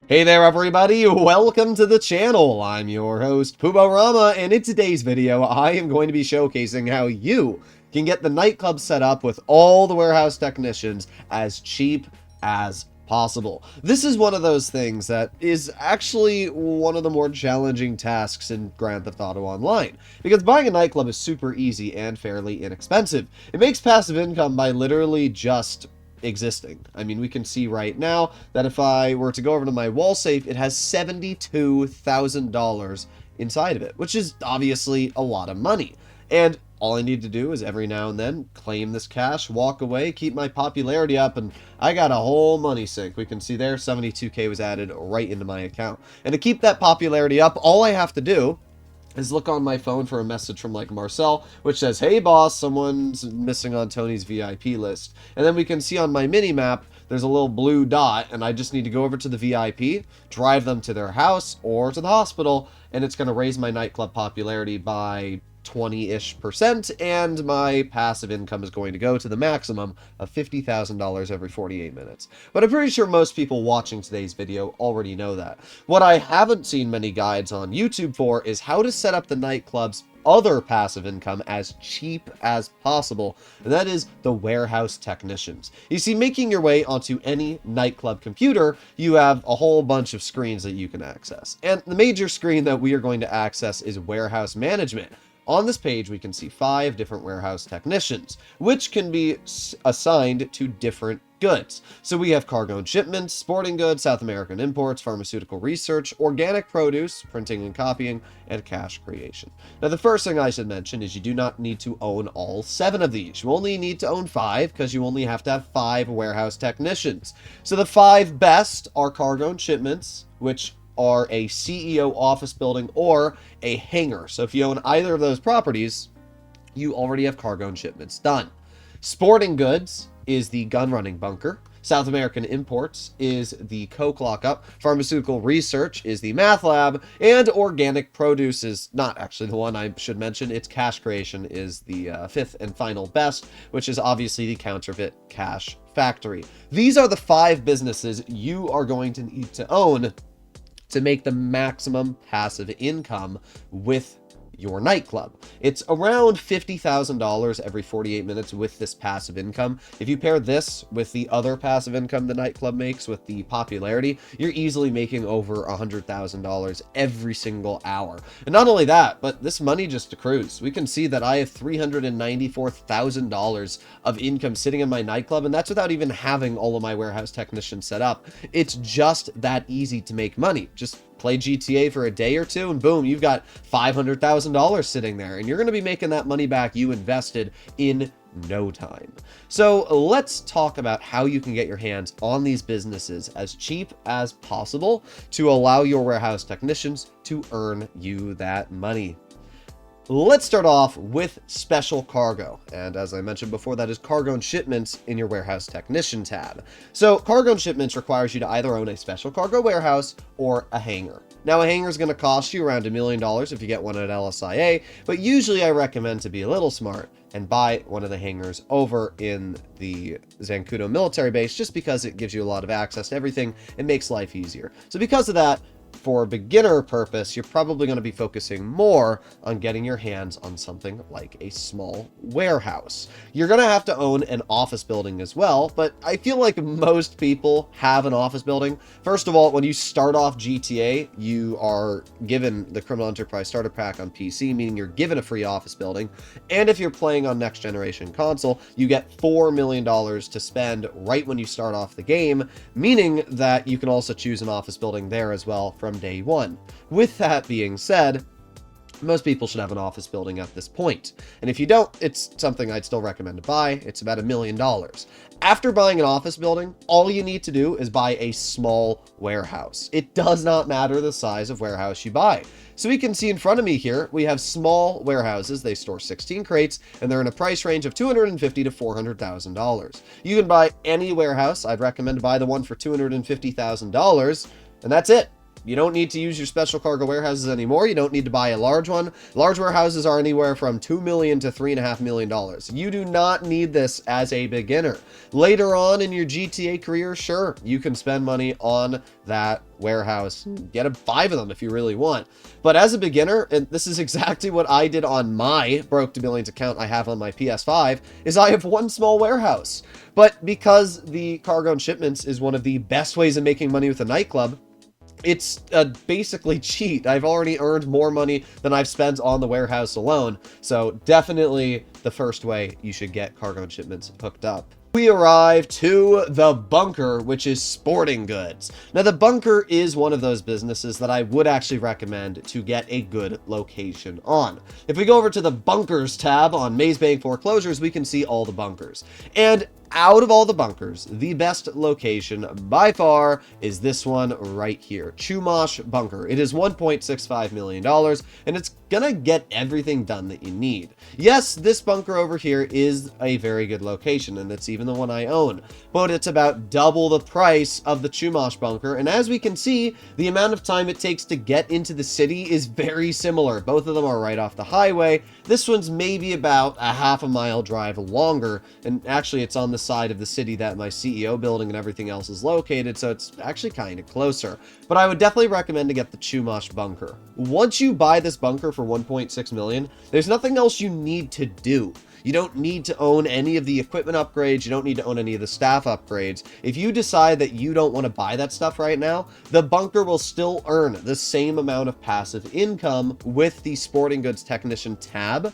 Hey there everybody, welcome to the channel. I'm your host, Puborama, and in today's video, I am going to be showcasing how you can get the nightclub set up with all the warehouse technicians as cheap as possible. This is one of those things that is actually one of the more challenging tasks in Grand Theft Auto Online, because buying a nightclub is super easy and fairly inexpensive. It makes passive income by literally just existing. I mean, we can see right now that if I were to go over to my wall safe, it has $72,000 inside of it, which is obviously a lot of money. And all I need to do is every now and then claim this cash, walk away, keep my popularity up, and I got a whole money sink. We can see there 72K was added right into my account. And to keep that popularity up, all I have to do is look on my phone for a message from like Marcel, which says, "Hey boss, someone's missing on Tony's VIP list." And then we can see on my mini map, there's a little blue dot, and I just need to go over to the VIP, drive them to their house or to the hospital, and it's going to raise my nightclub popularity by 20-ish%, and my passive income is going to go to the maximum of $50,000 every 48 minutes. But I'm pretty sure most people watching today's video already know that. What I haven't seen many guides on YouTube for is how to set up the nightclub's other passive income as cheap as possible, and that is the warehouse technicians. You see, making your way onto any nightclub computer, you have a whole bunch of screens that you can access, and the major screen that we are going to access is warehouse management. On this page, we can see 5 different warehouse technicians, which can be assigned to different goods. So we have cargo and shipments, sporting goods, South American imports, pharmaceutical research, organic produce, printing and copying, and cash creation. Now, the first thing I should mention is you do not need to own all 7 of these. You only need to own 5 because you only have to have 5 warehouse technicians. So the 5 best are cargo and shipments, which are a CEO office building or a hangar. So if you own either of those properties, you already have cargo and shipments done. Sporting goods is the gun running bunker. South American imports is the coke lockup. Pharmaceutical research is the math lab. And organic produce is not actually the one I should mention. Its cash creation is the 5th and final best, which is obviously the counterfeit cash factory. These are the 5 businesses you are going to need to own to make the maximum passive income with your nightclub. It's around $50,000 every 48 minutes with this passive income. If you pair this with the other passive income the nightclub makes with the popularity, you're easily making over $100,000 every single hour. And not only that, but this money just accrues. We can see that I have $394,000 of income sitting in my nightclub, and that's without even having all of my warehouse technicians set up. It's just that easy to make money. Just play GTA for a day or two, and boom, you've got $500,000 sitting there, and you're going to be making that money back you invested in no time. So let's talk about how you can get your hands on these businesses as cheap as possible to allow your warehouse technicians to earn you that money. Let's start off with special cargo. And as I mentioned before, that is cargo and shipments in your warehouse technician tab. So cargo and shipments requires you to either own a special cargo warehouse or a hangar. Now, a hangar is going to cost you around $1 million if you get one at LSIA, but usually I recommend to be a little smart and buy one of the hangars over in the Zancudo military base, just because it gives you a lot of access to everything and makes life easier. So because of that, for beginner purpose, you're probably going to be focusing more on getting your hands on something like a small warehouse. You're going to have to own an office building as well, but I feel like most people have an office building. First of all, when you start off GTA, you are given the Criminal Enterprise Starter Pack on PC, meaning you're given a free office building. And if you're playing on next generation console, you get $4 million to spend right when you start off the game, meaning that you can also choose an office building there as well from day one. With that being said, most people should have an office building at this point. And if you don't, it's something I'd still recommend to buy. It's about $1 million. After buying an office building, all you need to do is buy a small warehouse. It does not matter the size of warehouse you buy. So we can see in front of me here, we have small warehouses. They store 16 crates, and they're in a price range of $250,000 to $400,000. You can buy any warehouse. I'd recommend to buy the one for $250,000, and that's it. You don't need to use your special cargo warehouses anymore. You don't need to buy a large one. Large warehouses are anywhere from $2 million to $3.5 million. You do not need this as a beginner. Later on in your GTA career, sure, you can spend money on that warehouse. Get 5 of them if you really want. But as a beginner, and this is exactly what I did on my Broke to Billions account I have on my PS5, is I have one small warehouse. But because the cargo and shipments is one of the best ways of making money with a nightclub, it's basically cheat. I've already earned more money than I've spent on the warehouse alone. So definitely the first way you should get cargo and shipments hooked up. We arrive to the bunker, which is sporting goods. Now, the bunker is one of those businesses that I would actually recommend to get a good location on. If we go over to the bunkers tab on Maze Bank Foreclosures, we can see all the bunkers. And out of all the bunkers, the best location by far is this one right here, Chumash Bunker. It is $1.65 million, and it's gonna get everything done that you need. Yes, this bunker over here is a very good location, and it's even the one I own, but it's about double the price of the Chumash Bunker, and as we can see, the amount of time it takes to get into the city is very similar. Both of them are right off the highway. This one's maybe about a half a mile drive longer, and actually it's on the side of the city that my CEO building and everything else is located, so it's actually kind of closer. But I would definitely recommend to get the Chumash Bunker. Once you buy this bunker for 1.6 million, there's nothing else you need to do. You don't need to own any of the equipment upgrades. You don't need to own any of the staff upgrades. If you decide that you don't want to buy that stuff right now, the bunker will still earn the same amount of passive income with the sporting goods technician tab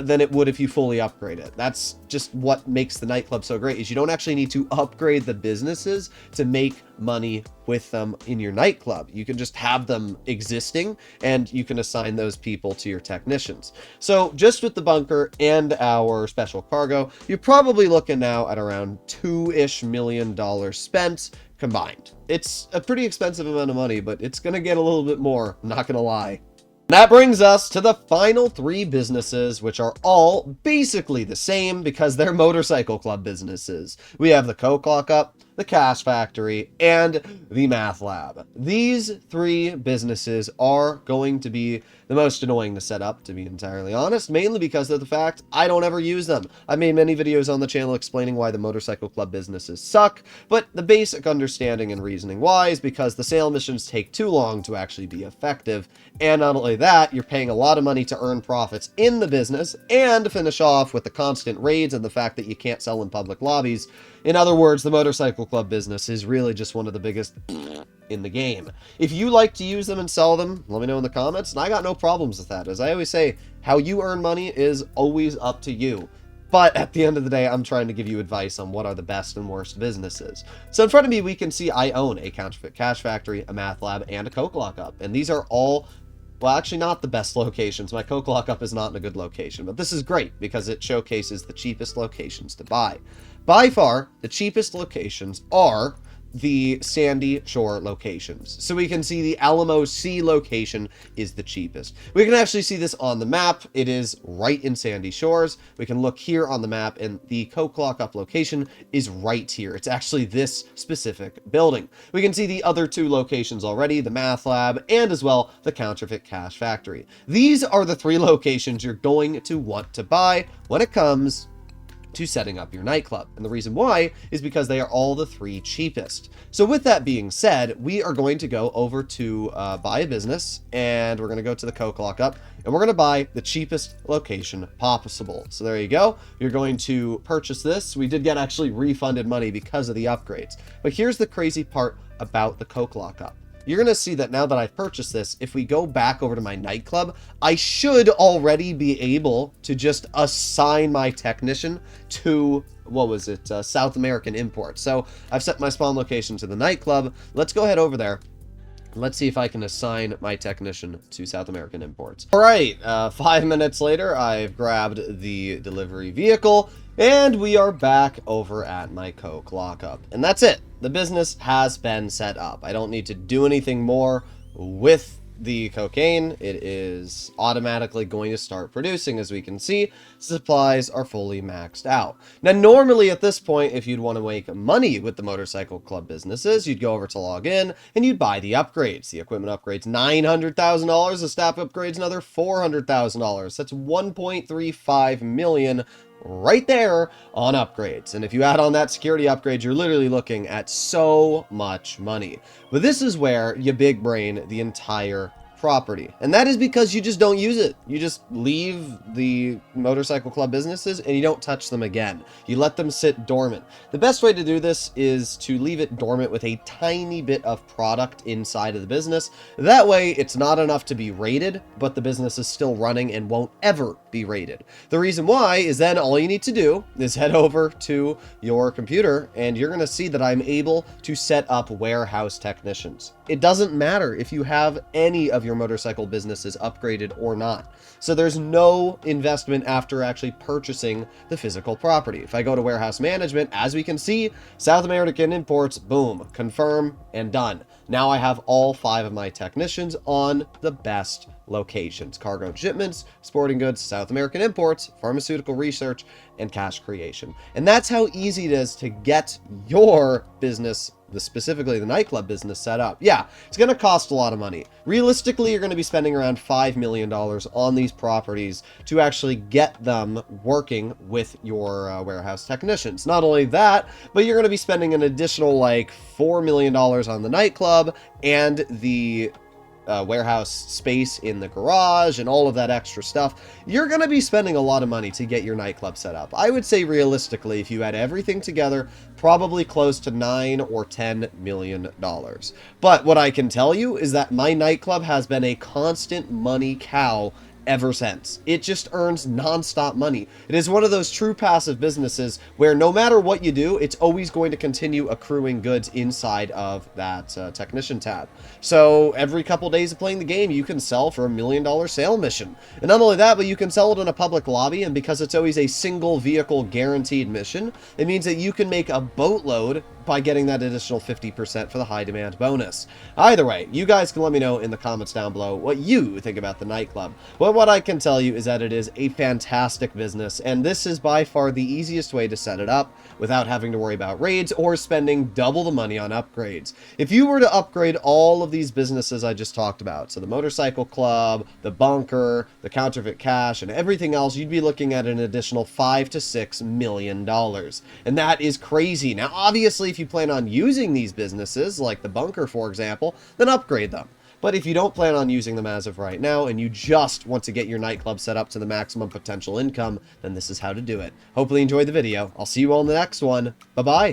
than it would if you fully upgrade it. That's just what makes the nightclub so great, is you don't actually need to upgrade the businesses to make money with them in your nightclub. You can just have them existing, and you can assign those people to your technicians. So just with the bunker and our special cargo, you're probably looking now at around $2-ish million spent combined. It's a pretty expensive amount of money, but it's gonna get a little bit more, I'm not gonna lie. That brings us to the final 3 businesses, which are all basically the same because they're motorcycle club businesses. We have the Coke Lockup, the Cash Factory, and the Math Lab. These 3 businesses are going to be the most annoying to set up, to be entirely honest, mainly because of the fact I don't ever use them. I've made many videos on the channel explaining why the motorcycle club businesses suck, but the basic understanding and reasoning why is because the sale missions take too long to actually be effective, and not only that, you're paying a lot of money to earn profits in the business, and to finish off with the constant raids and the fact that you can't sell in public lobbies. In other words, the motorcycle club business is really just one of the biggest in the game. If you like to use them and sell them, let me know in the comments, and I got no problems with that. As I always say, how you earn money is always up to you. But at the end of the day, I'm trying to give you advice on what are the best and worst businesses. So in front of me, we can see I own a Counterfeit Cash Factory, a Math Lab, and a Coke Lockup. And these are all, well, actually not the best locations. My Coke Lockup is not in a good location, but this is great because it showcases the cheapest locations to buy. By far, the cheapest locations are the Sandy Shore locations. So we can see the Alamo C location is the cheapest. We can actually see this on the map. It is right in Sandy Shores. We can look here on the map, and the Coke Lockup location is right here. It's actually this specific building. We can see the other 2 locations already, the Math Lab and as well the Counterfeit Cash Factory. These are the 3 locations you're going to want to buy when it comes to setting up your nightclub. And the reason why is because they are all the 3 cheapest. So with that being said, we are going to go over to buy a business, and we're going to go to the Coke Lockup, and we're going to buy the cheapest location possible. So there you go. You're going to purchase this. We did get actually refunded money because of the upgrades. But here's the crazy part about the Coke Lockup. You're going to see that now that I've purchased this, if we go back over to my nightclub, I should already be able to just assign my technician to, what was it, South American Imports. So I've set my spawn location to the nightclub. Let's go ahead over there. Let's see if I can assign my technician to South American Imports. All right, 5 minutes later, I've grabbed the delivery vehicle, and we are back over at my Coke Lockup. And that's it. The business has been set up. I don't need to do anything more with the cocaine, it is automatically going to start producing. As we can see, supplies are fully maxed out. Now, normally at this point, if you'd want to make money with the motorcycle club businesses, you'd go over to log in and you'd buy the upgrades. The equipment upgrades $900,000, the staff upgrades another $400,000. That's $1.35 million right there on upgrades. And if you add on that security upgrade, you're literally looking at so much money. But this is where you big brain the entire property. And that is because you just don't use it. You just leave the motorcycle club businesses and you don't touch them again. You let them sit dormant. The best way to do this is to leave it dormant with a tiny bit of product inside of the business. That way it's not enough to be rated, but the business is still running and won't ever be rated. The reason why is then all you need to do is head over to your computer and you're going to see that I'm able to set up warehouse technicians. It doesn't matter if you have any of your motorcycle businesses upgraded or not. So there's no investment after actually purchasing the physical property. If I go to warehouse management, as we can see, South American imports, boom, confirm and done. Now I have all 5 of my technicians on the best locations: cargo and shipments, sporting goods, South American imports, pharmaceutical research, and cash creation. And that's how easy it is to get your business, specifically the nightclub business, set up. Yeah, it's going to cost a lot of money. Realistically, you're going to be spending around $5 million on these properties to actually get them working with your warehouse technicians. Not only that, but you're going to be spending an additional like $4 million on the nightclub and the warehouse space in the garage and all of that extra stuff. You're going to be spending a lot of money to get your nightclub set up. I would say realistically, if you add everything together, probably close to $9 or $10 million. But what I can tell you is that my nightclub has been a constant money cow ever since. It just earns non-stop money. It is one of those true passive businesses where no matter what you do, it's always going to continue accruing goods inside of that technician tab. So every couple days of playing the game, you can sell for $1 million sale mission. And not only that, but you can sell it in a public lobby, and because it's always a single vehicle guaranteed mission, it means that you can make a boatload by getting that additional 50% for the high demand bonus. Either way, you guys can let me know in the comments down below what you think about the nightclub. Well, what I can tell you is that it is a fantastic business, and this is by far the easiest way to set it up without having to worry about raids or spending double the money on upgrades. If you were to upgrade all of these businesses I just talked about, so the motorcycle club, the bunker, the counterfeit cash, and everything else, you'd be looking at an additional $5 to $6 million. And that is crazy. Now, obviously, if you plan on using these businesses, like the bunker, for example, then upgrade them. But if you don't plan on using them as of right now, and you just want to get your nightclub set up to the maximum potential income, then this is how to do it. Hopefully you enjoyed the video. I'll see you all in the next one. Bye-bye.